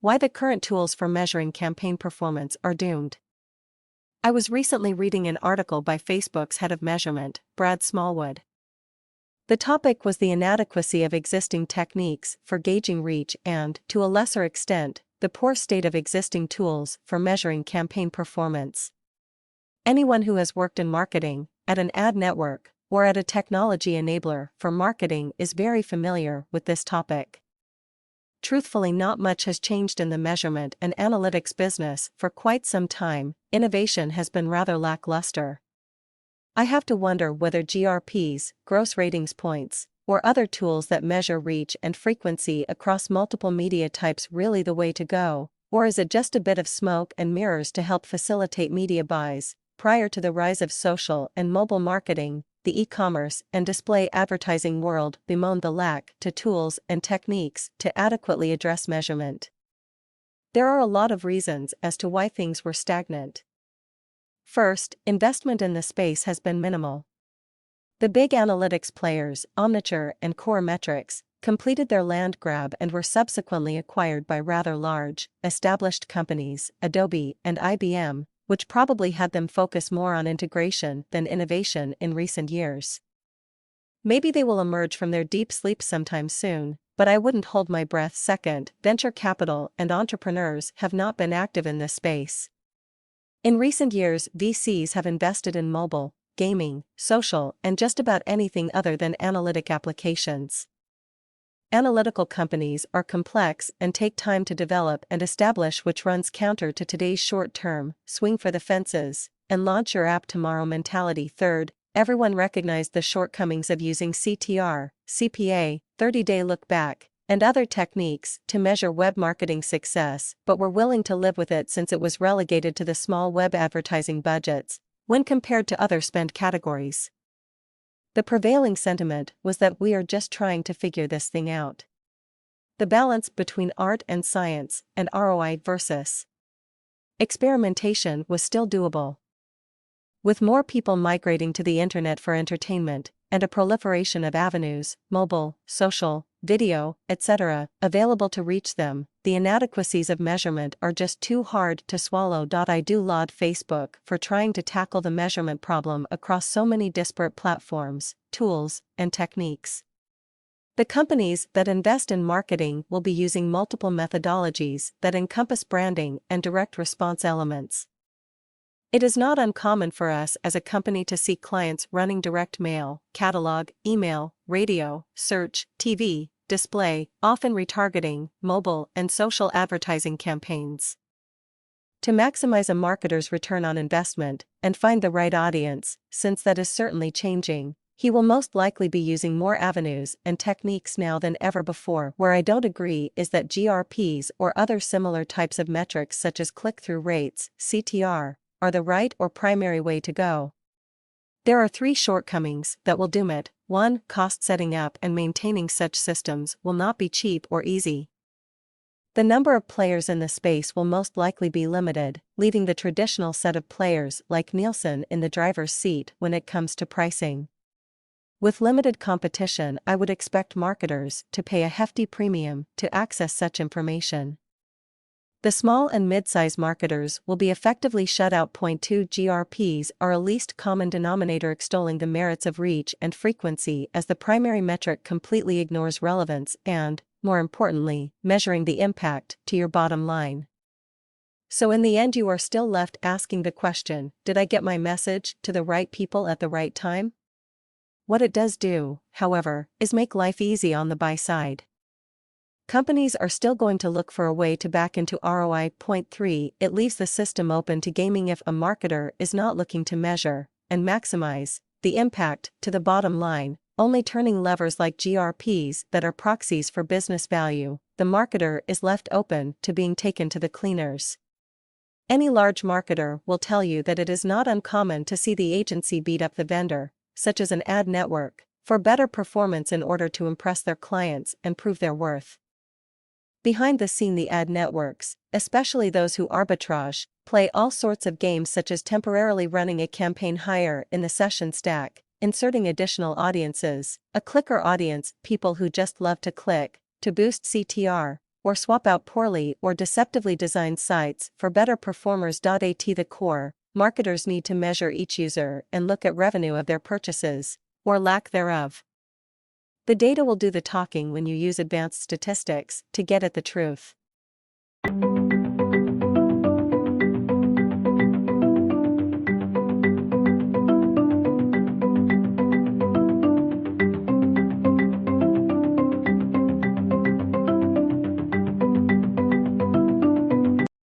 Why the current tools for measuring campaign performance are doomed. I was recently reading an article by Facebook's head of measurement, Brad Smallwood. The topic was the inadequacy of existing techniques for gauging reach and, to a lesser extent, the poor state of existing tools for measuring campaign performance. Anyone who has worked in marketing, at an ad network, or at a technology enabler for marketing is very familiar with this topic. Truthfully, not much has changed in the measurement and analytics business for quite some time. Innovation has been rather lackluster. I have to wonder whether GRPs, gross ratings points, or other tools that measure reach and frequency across multiple media types really the way to go, or is it just a bit of smoke and mirrors to help facilitate media buys? Prior to the rise of social and mobile marketing, the e-commerce and display advertising world bemoaned the lack of tools and techniques to adequately address measurement. There are a lot of reasons as to why things were stagnant. First, investment in the space has been minimal. The big analytics players, Omniture and Core Metrics, completed their land grab and were subsequently acquired by rather large, established companies, Adobe and IBM, which probably had them focus more on integration than innovation in recent years. Maybe they will emerge from their deep sleep sometime soon, but I wouldn't hold my breath. Second, venture capital and entrepreneurs have not been active in this space. In recent years, VCs have invested in mobile, gaming, social, and just about anything other than analytic applications. Analytical companies are complex and take time to develop and establish, which runs counter to today's short-term, swing for the fences, and launch your app tomorrow mentality. Third, everyone recognized the shortcomings of using CTR, CPA, 30-day look back, and other techniques to measure web marketing success, but were willing to live with it since it was relegated to the small web advertising budgets, when compared to other spend categories. The prevailing sentiment was that we are just trying to figure this thing out. The balance between art and science and ROI versus experimentation was still doable. With more people migrating to the internet for entertainment, and a proliferation of avenues, mobile, social, video, etc., available to reach them, the inadequacies of measurement are just too hard to swallow. I do laud Facebook for trying to tackle the measurement problem across so many disparate platforms, tools, and techniques. The companies that invest in marketing will be using multiple methodologies that encompass branding and direct response elements. It is not uncommon for us as a company to see clients running direct mail, catalog, email, radio, search, TV, display, often retargeting, mobile, and social advertising campaigns. To maximize a marketer's return on investment and find the right audience, since that is certainly changing, he will most likely be using more avenues and techniques now than ever before. Where I don't agree is that GRPs or other similar types of metrics such as click-through rates, CTR, are the right or primary way to go. There are three shortcomings that will doom it. 1. Cost. Setting up and maintaining such systems will not be cheap or easy. The number of players in the space will most likely be limited, leaving the traditional set of players like Nielsen in the driver's seat when it comes to pricing. With limited competition, I would expect marketers to pay a hefty premium to access such information. The small and mid-size marketers will be effectively shut out. 2. GRPs are a least common denominator. Extolling the merits of reach and frequency as the primary metric completely ignores relevance and, more importantly, measuring the impact to your bottom line. So in the end you are still left asking the question, did I get my message to the right people at the right time? What it does do, however, is make life easy on the buy side. Companies are still going to look for a way to back into ROI. 3. It leaves the system open to gaming if a marketer is not looking to measure and maximize the impact to the bottom line, only turning levers like GRPs that are proxies for business value. The marketer is left open to being taken to the cleaners. Any large marketer will tell you that it is not uncommon to see the agency beat up the vendor, such as an ad network, for better performance in order to impress their clients and prove their worth. Behind the scene, the ad networks, especially those who arbitrage, play all sorts of games such as temporarily running a campaign higher in the session stack, inserting additional audiences, a clicker audience, people who just love to click, to boost CTR, or swap out poorly or deceptively designed sites for better performers. At the core, marketers need to measure each user and look at revenue of their purchases, or lack thereof. The data will do the talking when you use advanced statistics to get at the truth.